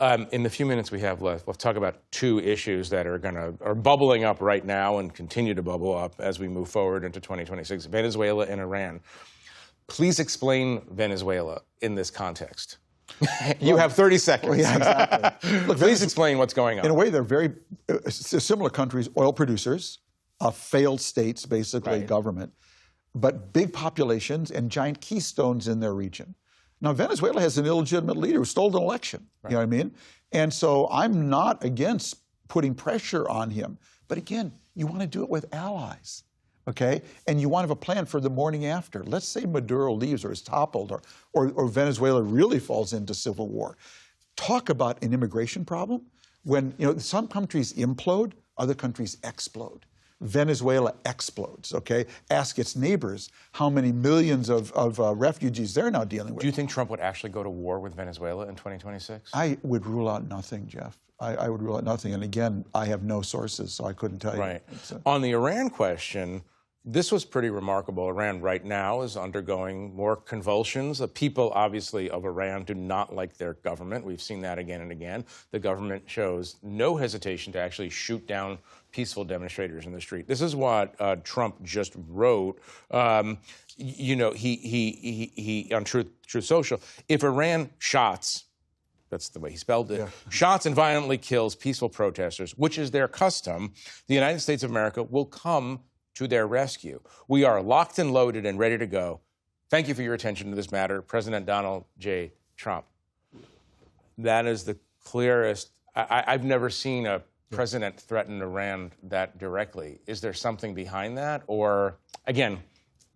In the few minutes we have left, we'll talk about two issues that are bubbling up right now and continue to bubble up as we move forward into 2026. Venezuela and Iran. Please explain Venezuela in this context. You have 30 seconds. Well, yeah, exactly. Look, please explain what's going on. In a way, they're very similar countries, oil producers, failed states, basically, right. Government, but big populations and giant keystones in their region. Now, Venezuela has an illegitimate leader who stole an election, right. You know what I mean? And so I'm not against putting pressure on him. But again, you want to do it with allies, okay? And you want to have a plan for the morning after. Let's say Maduro leaves or is toppled or Venezuela really falls into civil war. Talk about an immigration problem. When some countries implode, other countries explode. Venezuela explodes, okay? Ask its neighbors how many millions of refugees they're now dealing with. Do you think Trump would actually go to war with Venezuela in 2026? I would rule out nothing, Jeff. I would rule out nothing. And again, I have no sources, so I couldn't tell you. Right. On the Iran question, this was pretty remarkable. Iran right now is undergoing more convulsions. The people, obviously, of Iran do not like their government. We've seen that again and again. The government shows no hesitation to actually shoot down peaceful demonstrators in the street. This is what Trump just wrote. He on Truth Social. If Iran shots, that's the way he spelled it, yeah. Shots and violently kills peaceful protesters, which is their custom, the United States of America will come to their rescue. We are locked and loaded and ready to go. Thank you for your attention to this matter, President Donald J. Trump. That is the clearest. I've never seen a president threaten Iran that directly. Is there something behind that? Or, again,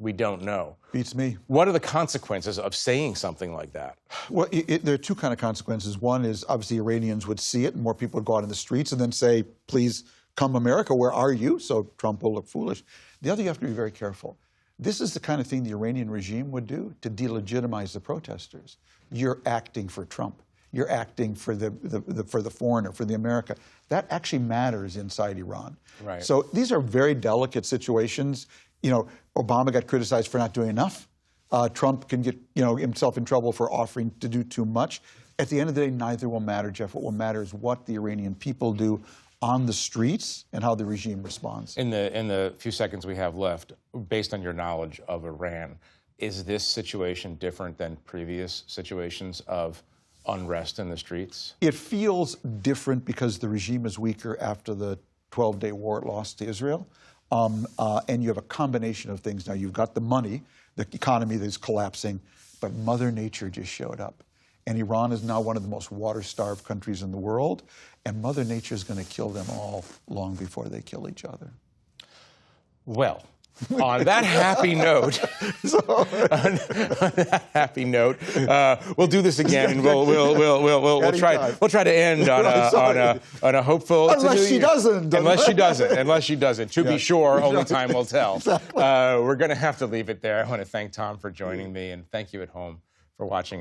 we don't know. Beats me. What are the consequences of saying something like that? Well, there are two kinds of consequences. One is, obviously, Iranians would see it and more people would go out in the streets and then say, please come America, where are you? So Trump will look foolish. The other, you have to be very careful. This is the kind of thing the Iranian regime would do to delegitimize the protesters. You're acting for Trump. You're acting for the foreigner, for the America. That actually matters inside Iran. Right. So these are very delicate situations. Obama got criticized for not doing enough. Trump can get himself in trouble for offering to do too much. At the end of the day, neither will matter, Jeff. What will matter is what the Iranian people do on the streets and how the regime responds. In the few seconds we have left, based on your knowledge of Iran, is this situation different than previous situations of unrest in the streets? It feels different because the regime is weaker after the 12-day war it lost to Israel. And you have a combination of things. Now, you've got the money, the economy that is collapsing, but Mother Nature just showed up. And Iran is now one of the most water-starved countries in the world, and Mother Nature is going to kill them all long before they kill each other. Well, on that happy note, we'll do this again, and we'll try to end on a hopeful. Unless she doesn't. Unless she doesn't. To be sure, only time will tell. Exactly. We're going to have to leave it there. I want to thank Tom for joining me, and thank you at home for watching.